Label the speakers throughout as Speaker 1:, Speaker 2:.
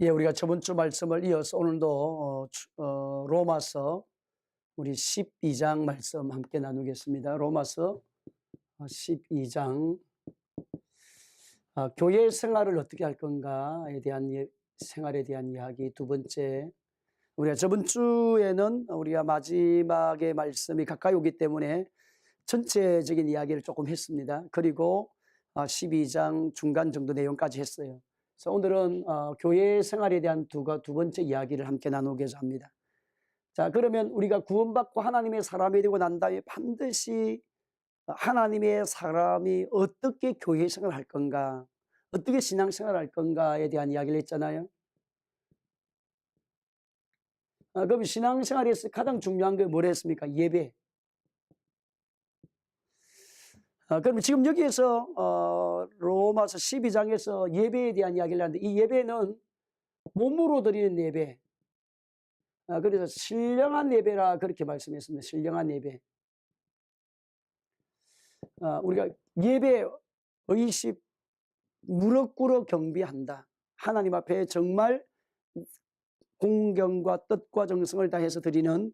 Speaker 1: 예, 우리가 저번 주 말씀을 이어서 오늘도 로마서 우리 12장 말씀 함께 나누겠습니다. 로마서 12장 교회 생활을 어떻게 할 건가에 대한 생활에 대한 이야기. 두 번째, 우리가 저번 주에는 우리가 마지막에 말씀이 가까이 오기 때문에 전체적인 이야기를 조금 했습니다. 그리고 12장 중간 정도 내용까지 했어요. 그래서 오늘은 교회 생활에 대한 두 번째 이야기를 함께 나누고자 합니다. 자, 그러면 우리가 구원받고 하나님의 사람이 되고 난 다음에 반드시 하나님의 사람이 어떻게 교회 생활을 할 건가, 어떻게 신앙생활을 할 건가에 대한 이야기를 했잖아요. 그럼 신앙생활에서 가장 중요한 게 뭐랬습니까? 예배. 그럼 지금 여기에서 로마서 12장에서 예배에 대한 이야기를 하는데, 이 예배는 몸으로 드리는 예배, 그래서 신령한 예배라 그렇게 말씀했습니다. 신령한 예배. 우리가 예배, 의식, 무릎 꿇어 경배한다. 하나님 앞에 정말 공경과 뜻과 정성을 다해서 드리는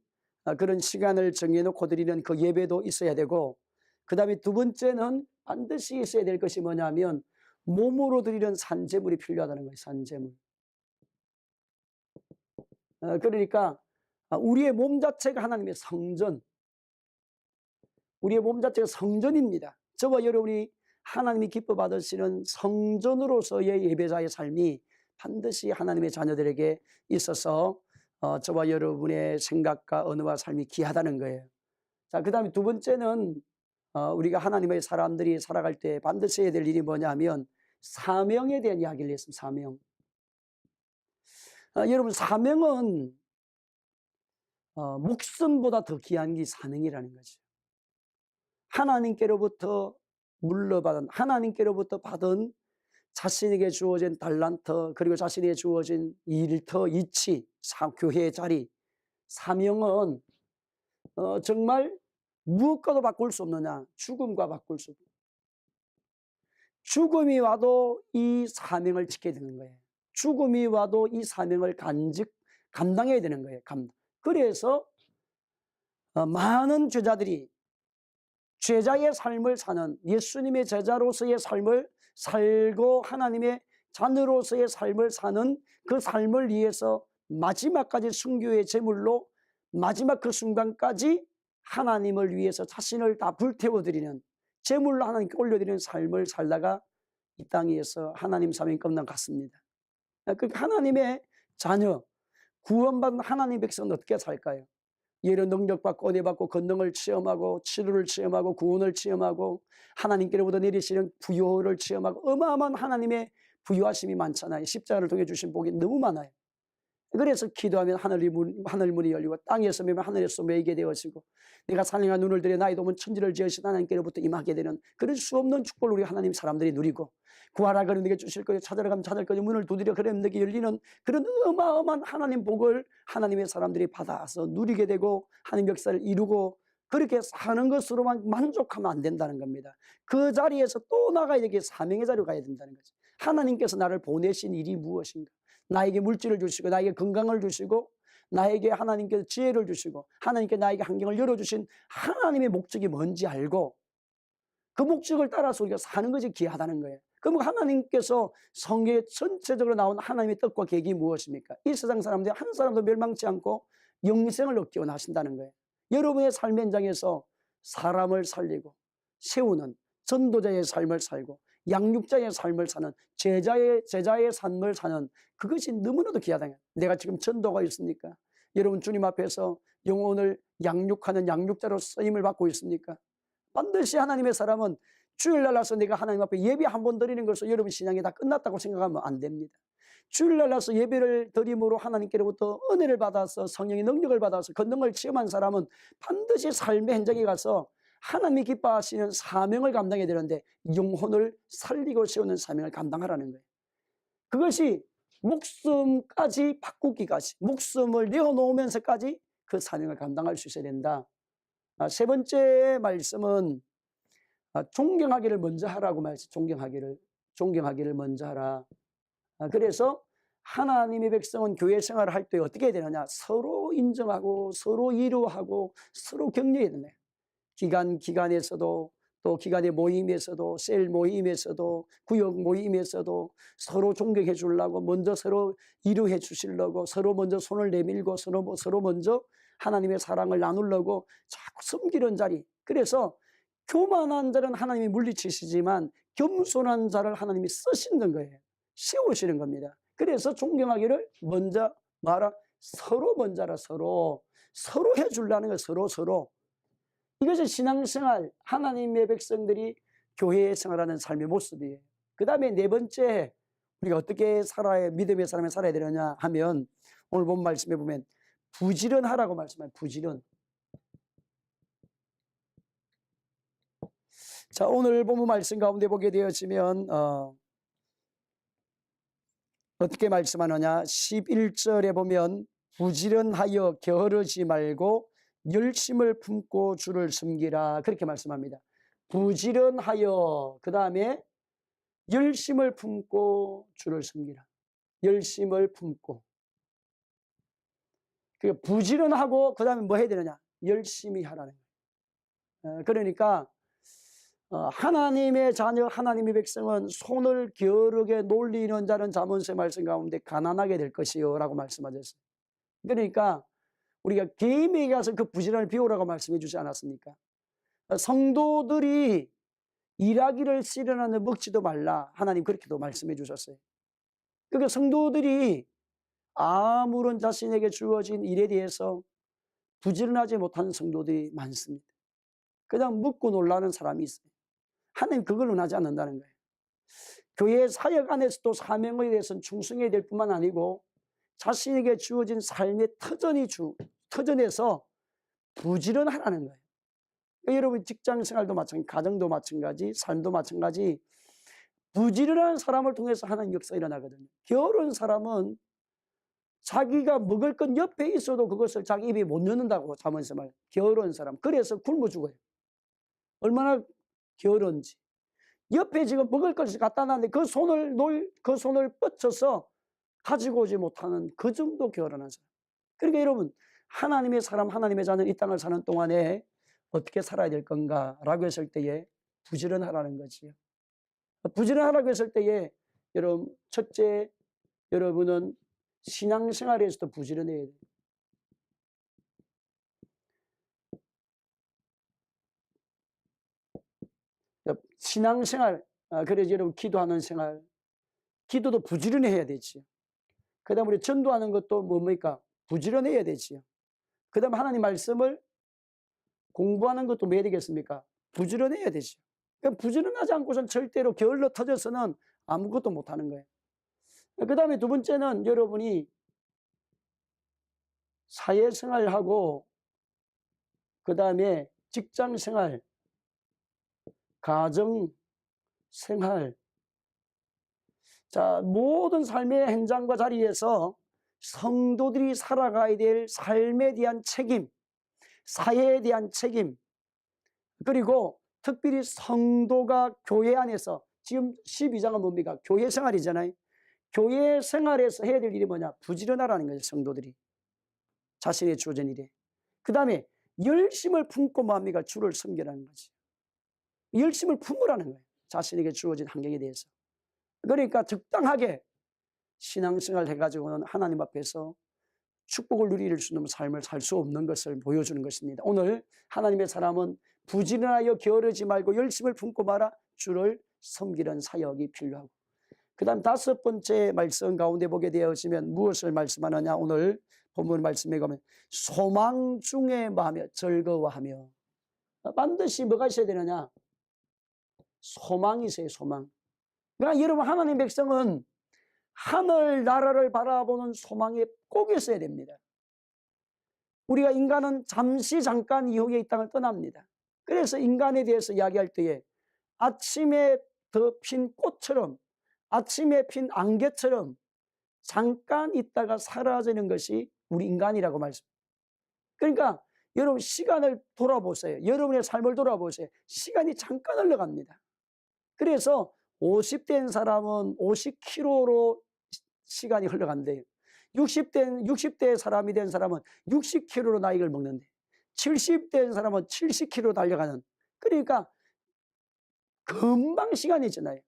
Speaker 1: 그런 시간을 정해놓고 드리는 그 예배도 있어야 되고, 그 다음에 두 번째는 반드시 있어야 될 것이 뭐냐면 몸으로 드리는 산제물이 필요하다는 거예요. 산제물. 그러니까 우리의 몸 자체가 하나님의 성전, 우리의 몸 자체가 성전입니다. 저와 여러분이 하나님이 기뻐 받으시는 성전으로서의 예배자의 삶이 반드시 하나님의 자녀들에게 있어서 저와 여러분의 생각과 언어와 삶이 귀하다는 거예요. 자, 그 다음에 두 번째는 우리가 하나님의 사람들이 살아갈 때 반드시 해야 될 일이 뭐냐면 사명에 대한 이야기를 했습니다. 사명. 여러분, 사명은 목숨보다 더 귀한 게 사명이라는 거죠. 하나님께로부터 물러받은, 하나님께로부터 받은 자신에게 주어진 달란트, 그리고 자신에게 주어진 일터, 이치, 교회의 자리, 사명은 정말 무엇과도 바꿀 수 없느냐? 죽음과 바꿀 수 없는. 죽음이 와도 이 사명을 지켜야 되는 거예요. 죽음이 와도 이 사명을 감당해야 되는 거예요. 그래서 많은 제자들이 제자의 삶을 사는, 예수님의 제자로서의 삶을 살고 하나님의 자녀로서의 삶을 사는 그 삶을 위해서 마지막까지 순교의 제물로 마지막 그 순간까지 하나님을 위해서 자신을 다 불태워드리는, 제물로 하나님께 올려드리는 삶을 살다가 이 땅에서 하나님 사명이 끝난 것 같습니다. 그러니까 하나님의 자녀, 구원받은 하나님의 백성은 어떻게 살까요? 예를 능력받고 은혜받고 권능을 체험하고 치료를 체험하고 구원을 체험하고 하나님께로부터 내리시는 부여를 체험하고 어마어마한 하나님의 부여하심이 많잖아요. 십자가를 통해 주신 복이 너무 많아요. 그래서 기도하면 하늘문이 열리고 땅에서 매면 하늘에서 매이게 되어지고 내가 산행한 눈을 들여 나의 도문 천지를 지으신 하나님께로부터 임하게 되는 그런 수없는 축복을 우리 하나님 사람들이 누리고, 구하라 그러면 내게 주실 거요, 찾으라 가면 찾을 거요, 문을 두드려 그러면 내게 열리는 그런 어마어마한 하나님 복을 하나님의 사람들이 받아서 누리게 되고 하나님 역사를 이루고, 그렇게 사는 것으로만 만족하면 안 된다는 겁니다. 그 자리에서 또 나가야 되게 사명의 자리로 가야 된다는 거죠. 하나님께서 나를 보내신 일이 무엇인가? 나에게 물질을 주시고 나에게 건강을 주시고 나에게 하나님께서 지혜를 주시고 하나님께 나에게 환경을 열어주신 하나님의 목적이 뭔지 알고 그 목적을 따라서 우리가 사는 것이 귀하다는 거예요. 그럼 하나님께서 성경에 전체적으로 나온 하나님의 뜻과 계획이 무엇입니까? 이 세상 사람들이 한 사람도 멸망치 않고 영생을 얻기 원하신다는 거예요. 여러분의 삶 현장에서 사람을 살리고 세우는 전도자의 삶을 살고 양육자의 삶을 사는 제자의 삶을 사는 그것이 너무나도 귀하다. 내가 지금 전도가 있습니까? 여러분 주님 앞에서 영혼을 양육하는 양육자로 쓰임을 받고 있습니까? 반드시 하나님의 사람은 주일날 와서 내가 하나님 앞에 예배 한 번 드리는 것으로 여러분 신앙이 다 끝났다고 생각하면 안 됩니다. 주일날 와서 예배를 드림으로 하나님께로부터 은혜를 받아서 성령의 능력을 받아서 권능을 체험한 사람은 반드시 삶의 현장에 가서 하나님이 기뻐하시는 사명을 감당해야 되는데 영혼을 살리고 세우는 사명을 감당하라는 거예요. 그것이 목숨까지 바꾸기까지, 목숨을 내어놓으면서까지 그 사명을 감당할 수 있어야 된다. 세 번째 말씀은 존경하기를 먼저 하라고 말했어요. 존경하기를 먼저 하라. 그래서 하나님의 백성은 교회 생활을 할 때 어떻게 해야 되느냐? 서로 인정하고 서로 이루하고 서로 격려해야 되네. 기간에서도 또 기간의 모임에서도 셀 모임에서도 구역 모임에서도 서로 존경해 주려고 먼저 서로 이루해 주시려고 서로 먼저 손을 내밀고 서로 먼저 하나님의 사랑을 나누려고 자꾸 섬기는 자리. 그래서 교만한 자는 하나님이 물리치시지만 겸손한 자를 하나님이 쓰시는 거예요. 세우시는 겁니다. 그래서 존경하기를 먼저 말아 서로 먼저 하라. 서로 해주려는 거예요. 서로. 이것이 신앙생활, 하나님의 백성들이 교회에 생활하는 삶의 모습이에요. 그 다음에 네 번째, 우리가 어떻게 살아야, 믿음의 사람이 살아야 되느냐 하면, 오늘 본 말씀에 보면 부지런하라고 말씀해요. 부지런. 자, 오늘 본문 말씀 가운데 보게 되어지면 어떻게 말씀하느냐? 11절에 보면 부지런하여 게으르지 말고 열심을 품고 주를 섬기라, 그렇게 말씀합니다. 부지런하여, 그 다음에 열심을 품고 주를 섬기라. 열심을 품고. 부지런하고 그 다음에 뭐 해야 되느냐? 열심히 하라는 거예요. 그러니까 하나님의 자녀, 하나님의 백성은 손을 게으르게 놀리는 자는 잠언서의 말씀 가운데 가난하게 될 것이요 라고 말씀하셨어요. 그러니까 우리가 개인에게 가서 그 부지런을 비우라고 말씀해 주지 않았습니까? 성도들이 일하기를 싫어하는데 먹지도 말라, 하나님 그렇게도 말씀해 주셨어요. 그러니까 성도들이 아무런 자신에게 주어진 일에 대해서 부지런하지 못하는 성도들이 많습니다. 그냥 먹고 놀라는 사람이 있어요. 하나님 그걸 원하지 않는다는 거예요. 교회 사역 안에서도 사명에 대해서는 충성해야 될 뿐만 아니고 자신에게 주어진 삶의 터전에서 부지런하라는 거예요. 그러니까 여러분 직장생활도 마찬가지, 가정도 마찬가지, 삶도 마찬가지, 부지런한 사람을 통해서 하나님 역사가 일어나거든요. 게으른 사람은 자기가 먹을 것 옆에 있어도 그것을 자기 입에 못 넣는다고 잠언서 말. 게으른 사람. 그래서 굶어 죽어요. 얼마나 게으른지. 옆에 지금 먹을 것을 갖다 놨는데 그 손을 뻗쳐서 가지고 오지 못하는 그 정도 게으른 사람. 그러니까 여러분 하나님의 사람, 하나님의 자녀 이 땅을 사는 동안에 어떻게 살아야 될 건가라고 했을 때에 부지런하라는 거지요. 부지런하라고 했을 때에 여러분 첫째, 여러분은 신앙생활에서도 부지런해야 돼요. 신앙생활, 그래서 여러분 기도하는 생활, 기도도 부지런해야 되지요. 그 다음에 우리 전도하는 것도 뭡니까? 부지런해야 되지요. 그 다음에 하나님 말씀을 공부하는 것도 뭐 해야 되겠습니까? 부지런해야 되죠. 그러니까 부지런하지 않고선 절대로 게을러 터져서는 아무것도 못하는 거예요. 그 다음에 두 번째는 여러분이 사회생활하고 그 다음에 직장생활, 가정생활, 자, 모든 삶의 현장과 자리에서 성도들이 살아가야 될 삶에 대한 책임, 사회에 대한 책임, 그리고 특별히 성도가 교회 안에서, 지금 12장은 뭡니까? 교회 생활이잖아요. 교회 생활에서 해야 될 일이 뭐냐? 부지런하라는 거죠. 성도들이 자신의 주어진 일에. 그 다음에 열심을 품고 뭡니까? 주를 섬기라는 거지. 열심을 품으라는 거예요. 자신에게 주어진 환경에 대해서. 그러니까 적당하게 신앙생활을 해가지고는 하나님 앞에서 축복을 누릴 수 있는 삶을 살 수 없는 것을 보여주는 것입니다. 오늘 하나님의 사람은 부지런하여 게으르지 말고 열심을 품고 말아 주를 섬기는 사역이 필요하고, 그 다음 다섯 번째 말씀 가운데 보게 되어지면 무엇을 말씀하느냐? 오늘 본문 말씀에 가면 소망 중에 마하며 즐거워하며. 반드시 뭐가 있어야 되느냐? 소망이 있어요. 소망. 그러니까 여러분 하나님 백성은 하늘 나라를 바라보는 소망이 꼭 있어야 됩니다. 우리가 인간은 잠깐 이후에 이 땅을 떠납니다. 그래서 인간에 대해서 이야기할 때에 아침에 더 핀 꽃처럼, 아침에 핀 안개처럼 잠깐 있다가 사라지는 것이 우리 인간이라고 말씀. 그러니까 여러분 시간을 돌아보세요. 여러분의 삶을 돌아보세요. 시간이 잠깐 흘러갑니다. 그래서 50대인 사람은 50km로 시간이 흘러간대요. 60대 사람이 된 사람은 60km로 나이를 먹는데 70대인 사람은 70km 달려가는, 그러니까 금방 시간이 지나요.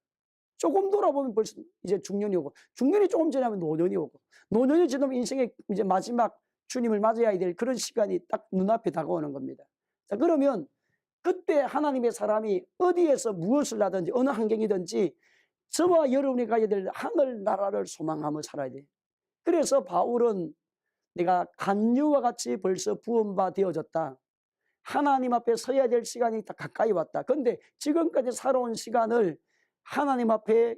Speaker 1: 조금 돌아보면 벌써 이제 중년이 오고, 중년이 조금 지나면 노년이 오고, 노년이 지나면 인생의 이제 마지막 주님을 맞아야 될 그런 시간이 딱 눈앞에 다가오는 겁니다. 자, 그러면 그때 하나님의 사람이 어디에서 무엇을 하든지 어느 환경이든지 저와 여러분이 가야 될 하늘나라를 소망하며 살아야 돼요. 그래서 바울은 내가 간유와 같이 벌써 부恩바 되어졌다. 하나님 앞에 서야 될 시간이 다 가까이 왔다. 그런데 지금까지 살아온 시간을 하나님 앞에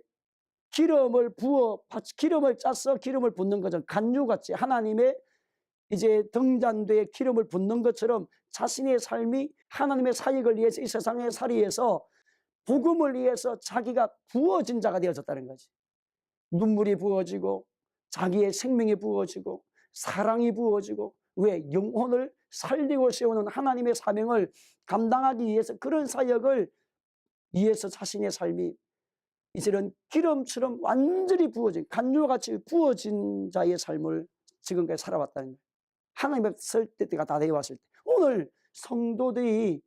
Speaker 1: 기름을 짜서 기름을 붓는 거죠. 간유같이 하나님의 이제 등잔대에 기름을 붓는 것처럼 자신의 삶이 하나님의 사역을 위해서 이 세상의 살이에서 복음을 위해서 자기가 부어진 자가 되어졌다는 거지. 눈물이 부어지고 자기의 생명이 부어지고 사랑이 부어지고, 왜? 영혼을 살리고 세우는 하나님의 사명을 감당하기 위해서, 그런 사역을 위해서 자신의 삶이 이제는 기름처럼 완전히 부어진, 간유와 같이 부어진 자의 삶을 지금까지 살아왔다는 거예요. 하나님 앞에 설 때가 다 되어왔을 때, 오늘 성도들이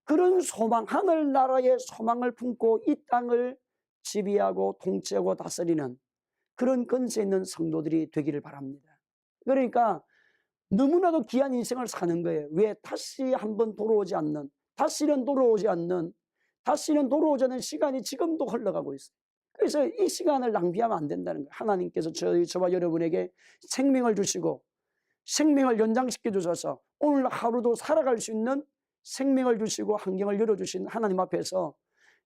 Speaker 1: 그런 소망, 하늘나라의 소망을 품고 이 땅을 지배하고 통치하고 다스리는 그런 근세 있는 성도들이 되기를 바랍니다. 그러니까 너무나도 귀한 인생을 사는 거예요. 왜? 다시 한번 돌아오지 않는, 다시는 돌아오지 않는 시간이 지금도 흘러가고 있어요. 그래서 이 시간을 낭비하면 안 된다는 거예요. 하나님께서 저와 여러분에게 생명을 주시고 생명을 연장시켜 주셔서 오늘 하루도 살아갈 수 있는 생명을 주시고 환경을 열어주신 하나님 앞에서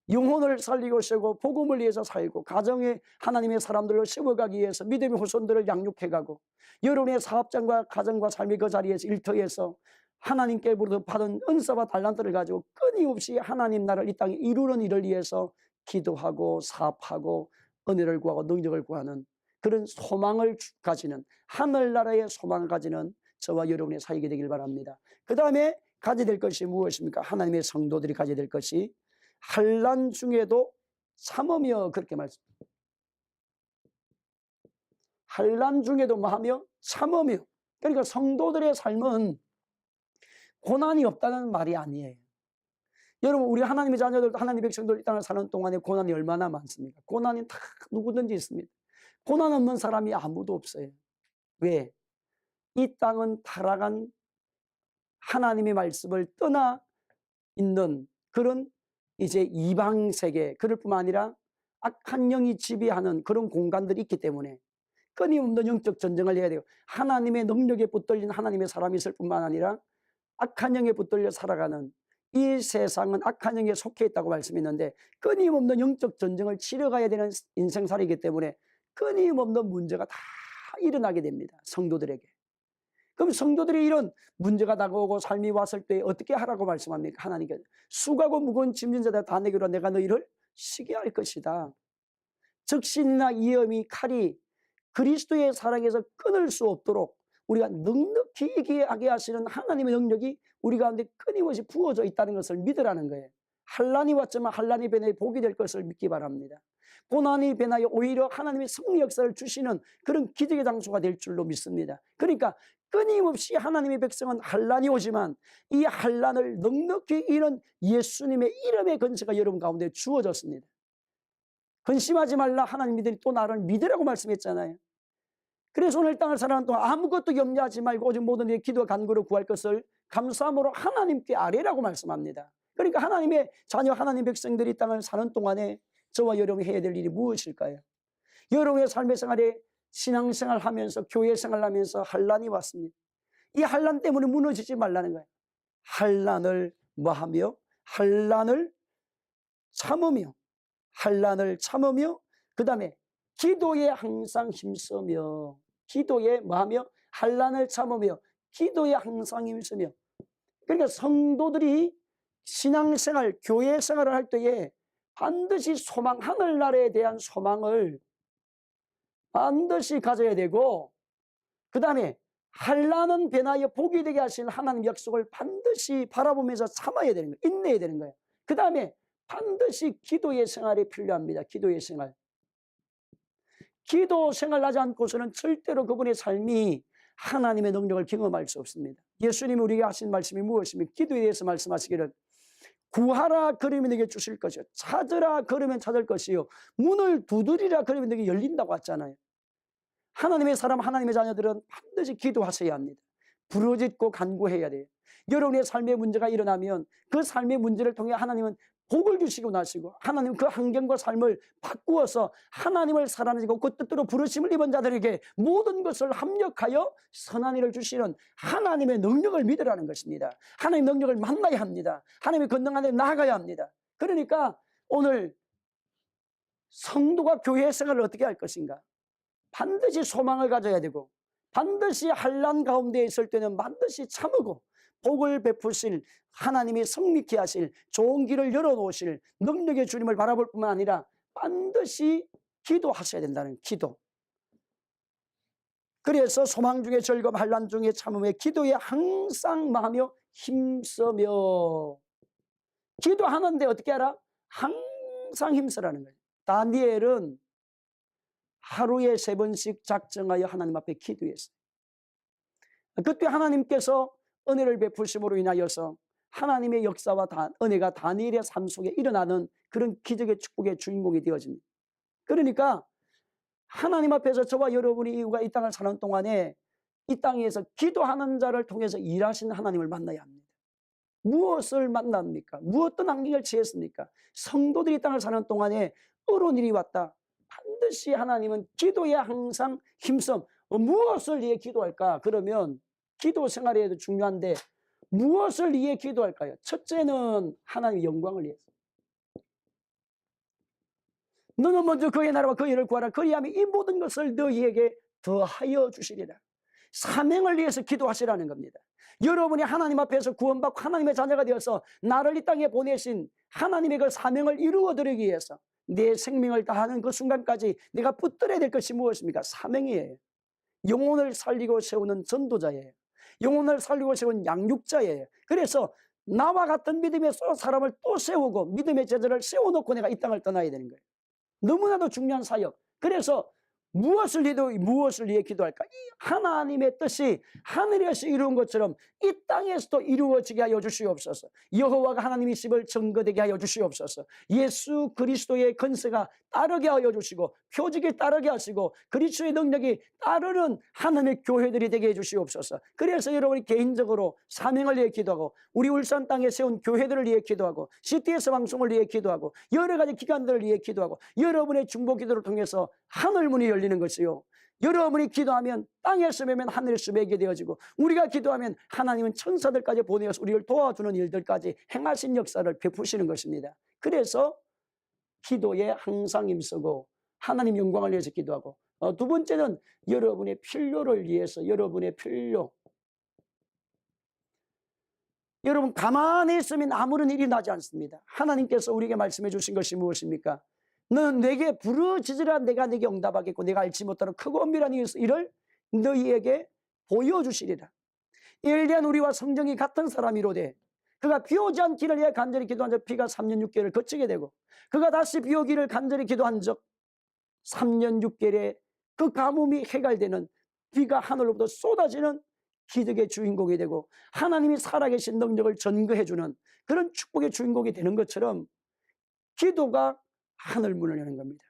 Speaker 1: 영혼을 살리고 세우고 복음을 위해서 살고 가정에 하나님의 사람들을 세워가기 위해서 믿음의 후손들을 양육해가고 여러분의 사업장과 가정과 삶의 그 자리에서 일터에서 하나님께로부터 받은 은사와 달란트를 가지고 끊임없이 하나님 나라를 이 땅에 이루는 일을 위해서 기도하고 사업하고 은혜를 구하고 능력을 구하는 그런 소망을 가지는, 하늘나라의 소망을 가지는 저와 여러분의 사역이 되길 바랍니다. 그 다음에 가져야 될 것이 무엇입니까? 하나님의 성도들이 가져야 될 것이 환난 중에도 참으며, 그렇게 말씀합니다. 환난 중에도 뭐하며? 참으며. 그러니까 성도들의 삶은 고난이 없다는 말이 아니에요. 여러분, 우리 하나님의 자녀들, 하나님의 백성들 이 땅을 사는 동안에 고난이 얼마나 많습니까? 고난이 다 누구든지 있습니다. 고난 없는 사람이 아무도 없어요. 왜? 이 땅은 타락한 하나님의 말씀을 떠나 있는 그런 이제 이방 세계, 그럴 뿐만 아니라 악한 영이 지배하는 그런 공간들이 있기 때문에 끊임없는 영적 전쟁을 해야 돼요. 하나님의 능력에 붙들린 하나님의 사람이 있을 뿐만 아니라 악한 영에 붙들려 살아가는, 이 세상은 악한 영에 속해 있다고 말씀했는데 끊임없는 영적 전쟁을 치러가야 되는 인생살이기 때문에 끊임없는 문제가 다 일어나게 됩니다. 성도들에게. 그럼 성도들이 이런 문제가 다가오고 삶이 왔을 때 어떻게 하라고 말씀합니까? 하나님께서 수고하고 무거운 짐진 자들 다 내게로 내가 너희를 쉬게 할 것이다. 적신이나 위험이 칼이 그리스도의 사랑에서 끊을 수 없도록 우리가 넉넉히 얘기하게 하시는 하나님의 능력이 우리 가운데 끊임없이 부어져 있다는 것을 믿으라는 거예요. 환난이 왔지만 환난이 변해 복이 될 것을 믿기 바랍니다. 고난이 변하여 오히려 하나님의 승리 역사를 주시는 그런 기적의 장소가 될 줄로 믿습니다. 그러니까 끊임없이 하나님의 백성은 환난이 오지만 이 환난을 넉넉히 이런 예수님의 이름의 건세가 여러분 가운데 주어졌습니다. 근심하지 말라, 하나님 믿으니 또 나를 믿으라고 말씀했잖아요. 그래서 오늘 땅을 살아가는 동안 아무것도 염려하지 말고 오직 모든 일에 기도와 간구로 구할 것을 감사함으로 하나님께 아뢰라고 말씀합니다. 그러니까 하나님의 자녀, 하나님 백성들이 땅을 사는 동안에 저와 여러분이 해야 될 일이 무엇일까요? 여러분의 삶의 생활에 신앙생활 하면서 교회 생활하면서 환난이 왔습니다. 이 환난 때문에 무너지지 말라는 거예요. 환난을 뭐하며? 환난을 참으며, 환난을 참으며, 그 다음에 기도에 항상 힘쓰며, 기도에 뭐하며? 환난을 참으며 기도에 항상 힘쓰며. 그러니까 성도들이 신앙생활, 교회 생활을 할 때에 반드시 소망, 하늘나라에 대한 소망을 반드시 가져야 되고, 그 다음에 환난은 변하여 복이 되게 하신 하나님 약속을 반드시 바라보면서 참아야 되는 거예요. 인내해야 되는 거예요. 그 다음에 반드시 기도의 생활이 필요합니다. 기도의 생활. 기도 생활하지 않고서는 절대로 그분의 삶이 하나님의 능력을 경험할 수 없습니다. 예수님이 우리에게 하신 말씀이 무엇입니까? 기도에 대해서 말씀하시기를 구하라 그러면 내게 주실 것이요 찾으라 그러면 찾을 것이요 문을 두드리라 그러면 내게 열린다고 했잖아요. 하나님의 사람, 하나님의 자녀들은 반드시 기도하셔야 합니다. 부르짖고 간구해야 돼요. 여러분의 삶의 문제가 일어나면 그 삶의 문제를 통해 하나님은 복을 주시고 나시고 하나님 그 환경과 삶을 바꾸어서 하나님을 사랑하시고 그 뜻대로 부르심을 입은 자들에게 모든 것을 합력하여 선한 일을 주시는 하나님의 능력을 믿으라는 것입니다. 하나님의 능력을 만나야 합니다. 하나님의 권능 안에 나아가야 합니다. 그러니까 오늘 성도가 교회 생활을 어떻게 할 것인가? 반드시 소망을 가져야 되고 반드시 환난 가운데 있을 때는 반드시 참고 복을 베푸실 하나님이 성립케 하실 좋은 길을 열어놓으실 능력의 주님을 바라볼 뿐만 아니라 반드시 기도하셔야 된다는 기도. 그래서 소망 중에 즐거움, 환난 중에 참음에 기도에 항상 마하며 힘쓰며 기도하는데 어떻게 알아? 항상 힘쓰라는 거예요. 다니엘은 하루에 3번씩 작정하여 하나님 앞에 기도했어요. 그때 하나님께서 은혜를 베푸심으로 인하여서 하나님의 역사와 은혜가 다니엘의 삶 속에 일어나는 그런 기적의 축복의 주인공이 되어집니다. 그러니까 하나님 앞에서 저와 여러분이 이후가 이 땅을 사는 동안에 이 땅에서 기도하는 자를 통해서 일하시는 하나님을 만나야 합니다. 무엇을 만납니까? 무엇떤 환경을 취했습니까? 성도들이 이 땅을 사는 동안에 어려운 일이 왔다. 반드시 하나님은 기도에 항상 힘써 무엇을 위해 기도할까? 그러면 기도 생활에도 중요한데 무엇을 위해 기도할까요? 첫째는 하나님의 영광을 위해서. 너는 먼저 그의 나라와 그의 일을 구하라. 그리하면 이 모든 것을 너희에게 더하여 주시리라. 사명을 위해서 기도하시라는 겁니다. 여러분이 하나님 앞에서 구원받고 하나님의 자녀가 되어서 나를 이 땅에 보내신 하나님의 그 사명을 이루어드리기 위해서 내 생명을 다하는 그 순간까지 내가 붙들어야 될 것이 무엇입니까? 사명이에요. 영혼을 살리고 세우는 전도자예요. 영혼을 살리고 세운 양육자예요. 그래서 나와 같은 믿음의 사람을 또 세우고 믿음의 제자를 세워놓고 내가 이 땅을 떠나야 되는 거예요. 너무나도 중요한 사역. 그래서 무엇을 위해 기도할까? 이 하나님의 뜻이 하늘에서 이루은 것처럼 이 땅에서도 이루어지게 하여 주시옵소서. 여호와가 하나님이 십을 증거되게 하여 주시옵소서. 예수 그리스도의 건세가 따르게 하여 주시고 표적이 따르게 하시고 그리스도의 능력이 따르는 하나님의 교회들이 되게 해 주시옵소서. 그래서 여러분이 개인적으로 사명을 위해 기도하고 우리 울산 땅에 세운 교회들을 위해 기도하고 CTS 방송을 위해 기도하고 여러 가지 기관들을 위해 기도하고 여러분의 중보 기도를 통해서 하늘 문이 열리는 것이요. 여러분이 기도하면 땅에서 매면 하늘에서 매게 되어지고 우리가 기도하면 하나님은 천사들까지 보내어서 우리를 도와주는 일들까지 행하신 역사를 베푸시는 것입니다. 그래서 기도에 항상 힘쓰고 하나님 영광을 위해서 기도하고 두 번째는 여러분의 필요를 위해서 여러분의 필요. 여러분 가만히 있으면 아무런 일이 나지 않습니다. 하나님께서 우리에게 말씀해 주신 것이 무엇입니까? 너는 내게 부르짖으라 내가 내게 응답하겠고 내가 알지 못하는 크고 엄밀한 일을 너희에게 보여주시리라. 엘리야는 우리와 성정이 같은 사람이로되 그가 비 오지 않기를 위해 간절히 기도한 적 비가 3년 6개월을 거치게 되고 그가 다시 비 오기를 간절히 기도한 적 3년 6개월에 그 가뭄이 해갈되는 비가 하늘로부터 쏟아지는 기적의 주인공이 되고 하나님이 살아계신 능력을 전거해주는 그런 축복의 주인공이 되는 것처럼 기도가 하늘 문을 여는 겁니다.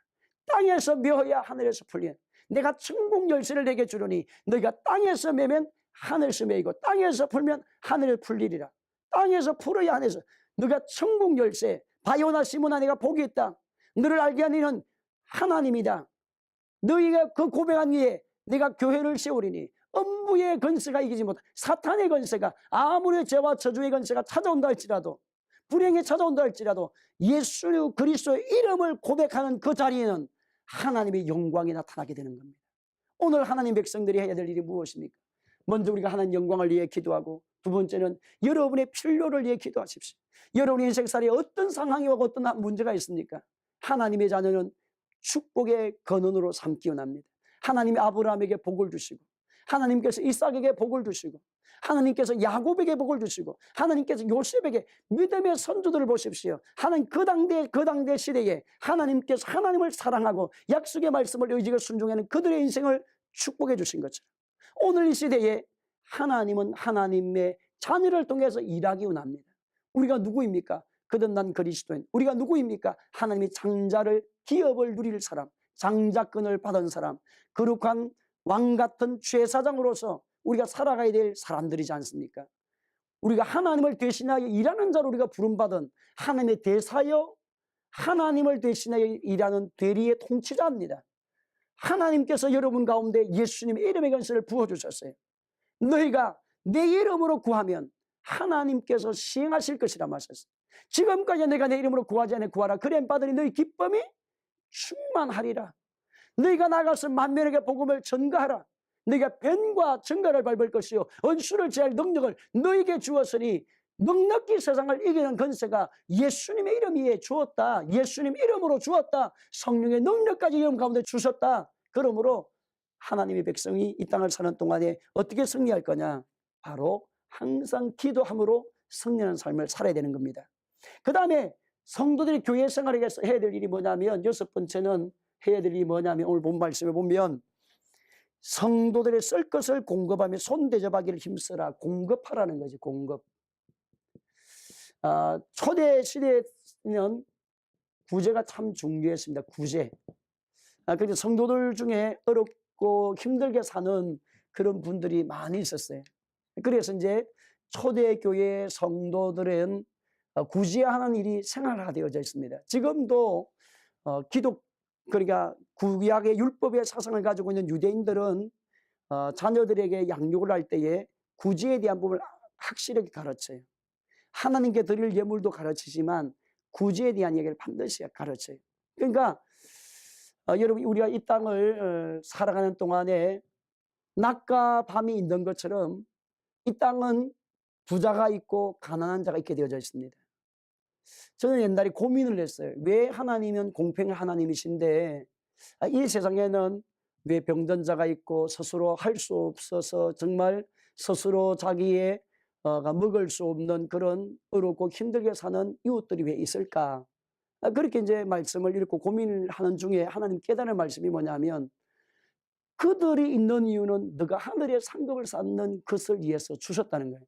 Speaker 1: 땅에서 메어야 하늘에서 풀리는 내가 천국 열쇠를 내게 주려니 너희가 땅에서 매면 하늘에서 매이고 땅에서 풀면 하늘에 풀리리라. 땅에서 풀어야 하늘에서 너가 천국 열쇠 바요나 시몬아 내가 복이 있다. 너를 알게 하는 이는 하나님이다. 너희가 그 고백한 이에 내가 교회를 세우리니 음부의 건세가 이기지 못한 사탄의 건세가 아무리 죄와 저주의 건세가 찾아온다 할지라도 불행이 찾아온다 할지라도 예수 그리스도의 이름을 고백하는 그 자리에는 하나님의 영광이 나타나게 되는 겁니다. 오늘 하나님 백성들이 해야 될 일이 무엇입니까? 먼저 우리가 하나님 영광을 위해 기도하고 두 번째는 여러분의 필요를 위해 기도하십시오. 여러분의 인생살이에 어떤 상황이 오고 어떤 문제가 있습니까? 하나님의 자녀는 축복의 근원으로 삼기 원합니다. 하나님이 아브라함에게 복을 주시고 하나님께서 이삭에게 복을 주시고, 하나님께서 야곱에게 복을 주시고, 하나님께서 요셉에게 믿음의 선조들을 보십시오. 하나님 그 당대 시대에 하나님께서 하나님을 사랑하고 약속의 말씀을 의지하고 순종하는 그들의 인생을 축복해 주신 것처럼, 오늘 이 시대에 하나님은 하나님의 자녀를 통해서 일하기 원합니다. 우리가 누구입니까? 거듭난 그리스도인. 우리가 누구입니까? 하나님의 장자를, 기업을 누릴 사람, 장자권을 받은 사람, 거룩한 왕 같은 제사장으로서 우리가 살아가야 될 사람들이지 않습니까? 우리가 하나님을 대신하여 일하는 자로 우리가 부름받은 하나님의 대사여, 하나님을 대신하여 일하는 대리의 통치자입니다. 하나님께서 여러분 가운데 예수님의 이름의 권세를 부어주셨어요. 너희가 내 이름으로 구하면 하나님께서 시행하실 것이라 말씀하셨어요. 지금까지 내가 내 이름으로 구하지 않아 구하라. 그래 받으니 너희 기쁨이 충만하리라. 너희가 나가서 만민에게 복음을 전가하라. 너희가 뱀과 정갈을 밟을 것이요 원수를 제할 능력을 너희에게 주었으니 넉넉히 세상을 이기는 권세가 예수님의 이름 위에 주었다. 예수님 이름으로 주었다. 성령의 능력까지 이름 가운데 주셨다. 그러므로 하나님의 백성이 이 땅을 사는 동안에 어떻게 승리할 거냐? 바로 항상 기도함으로 승리하는 삶을 살아야 되는 겁니다. 그 다음에 성도들이 교회 생활에 해야 될 일이 뭐냐면, 여섯 번째는 해야 될 일이 뭐냐면, 오늘 본 말씀에 보면 성도들의 쓸 것을 공급하며 손대접하기를 힘쓰라. 공급하라는 거지. 공급. 초대 시대에는 구제가 참 중요했습니다. 구제. 그런데 성도들 중에 어렵고 힘들게 사는 그런 분들이 많이 있었어요. 그래서 이제 초대교회 성도들은 구제하는 일이 생활화되어져 있습니다. 지금도 그러니까 구약의 율법의 사상을 가지고 있는 유대인들은 자녀들에게 양육을 할 때에 구제에 대한 부분을 확실하게 가르쳐요. 하나님께 드릴 예물도 가르치지만 구제에 대한 얘기를 반드시 가르쳐요. 그러니까 여러분, 우리가 이 땅을 살아가는 동안에 낮과 밤이 있는 것처럼 이 땅은 부자가 있고 가난한 자가 있게 되어져 있습니다. 저는 옛날에 고민을 했어요. 왜 하나님은 공평한 하나님이신데 이 세상에는 왜 병든 자가 있고 스스로 할 수 없어서 정말 스스로 자기의 먹을 수 없는 그런 어렵고 힘들게 사는 이웃들이 왜 있을까? 그렇게 이제 말씀을 읽고 고민을 하는 중에 하나님 깨달은 말씀이 뭐냐면, 그들이 있는 이유는 너가 하늘의 상급을 쌓는 것을 위해서 주셨다는 거예요.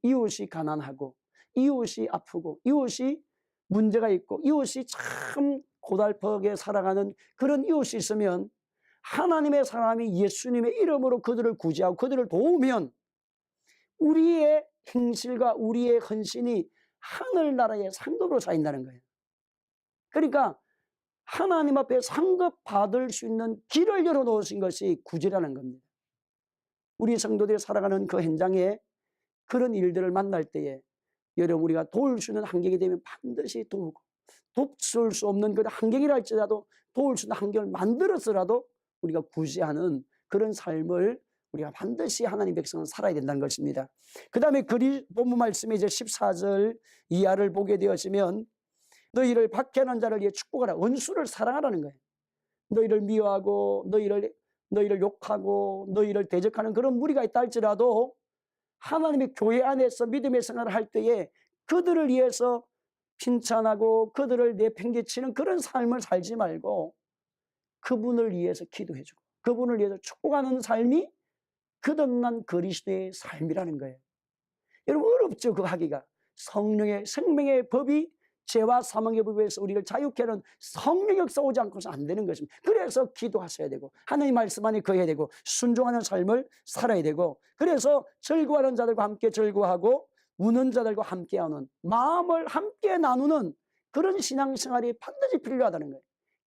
Speaker 1: 이웃이 가난하고, 이웃이 아프고, 이웃이 문제가 있고, 이웃이 참 고달프게 살아가는 그런 이웃이 있으면 하나님의 사람이 예수님의 이름으로 그들을 구제하고 그들을 도우면 우리의 행실과 우리의 헌신이 하늘나라의 상급으로 쌓인다는 거예요. 그러니까 하나님 앞에 상급받을 수 있는 길을 열어놓으신 것이 구제라는 겁니다. 우리 성도들이 살아가는 그 현장에 그런 일들을 만날 때에 여러분, 우리가 도울 수 있는 환경이 되면 반드시 도우고, 돕을 수 없는 그 환경이라 할지라도 도울 수 있는 환경을 만들어서라도 우리가 구제하는 그런 삶을 우리가 반드시 하나님 백성은 살아야 된다는 것입니다. 그 다음에 본문 말씀에 이제 14절 이하를 보게 되어지면, 너희를 박해하는 자를 위해 축복하라. 원수를 사랑하라는 거예요. 너희를 미워하고 너희를 욕하고 너희를 대적하는 그런 무리가 있다 할지라도 하나님의 교회 안에서 믿음의 생활을 할 때에 그들을 위해서 칭찬하고 그들을 내팽개치는 그런 삶을 살지 말고 그분을 위해서 기도해주고 그분을 위해서 축복하는 삶이 거듭난 그리스도의 삶이라는 거예요. 여러분, 어렵죠, 그 하기가. 성령의 생명의 법이 죄와 사망의 법에서 우리를 자유케 하는 성령 역사 오지 않고서 안 되는 것입니다. 그래서 기도하셔야 되고 하나님 말씀 안에 거해야 되고 순종하는 삶을 살아야 되고, 그래서 즐거워하는 자들과 함께 즐거워하고 우는 자들과 함께하는, 마음을 함께 나누는 그런 신앙생활이 반드시 필요하다는 거예요.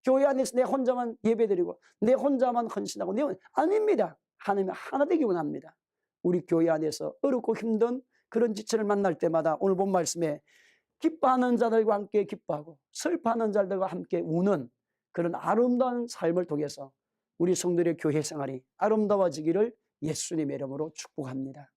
Speaker 1: 교회 안에서 내 혼자만 예배드리고 내 혼자만 헌신하고 아닙니다. 하나님 하나 되기 원합니다. 우리 교회 안에서 어렵고 힘든 그런 지체를 만날 때마다 오늘 본 말씀에 기뻐하는 자들과 함께 기뻐하고 슬퍼하는 자들과 함께 우는 그런 아름다운 삶을 통해서 우리 성도들의 교회 생활이 아름다워지기를 예수님의 이름으로 축복합니다.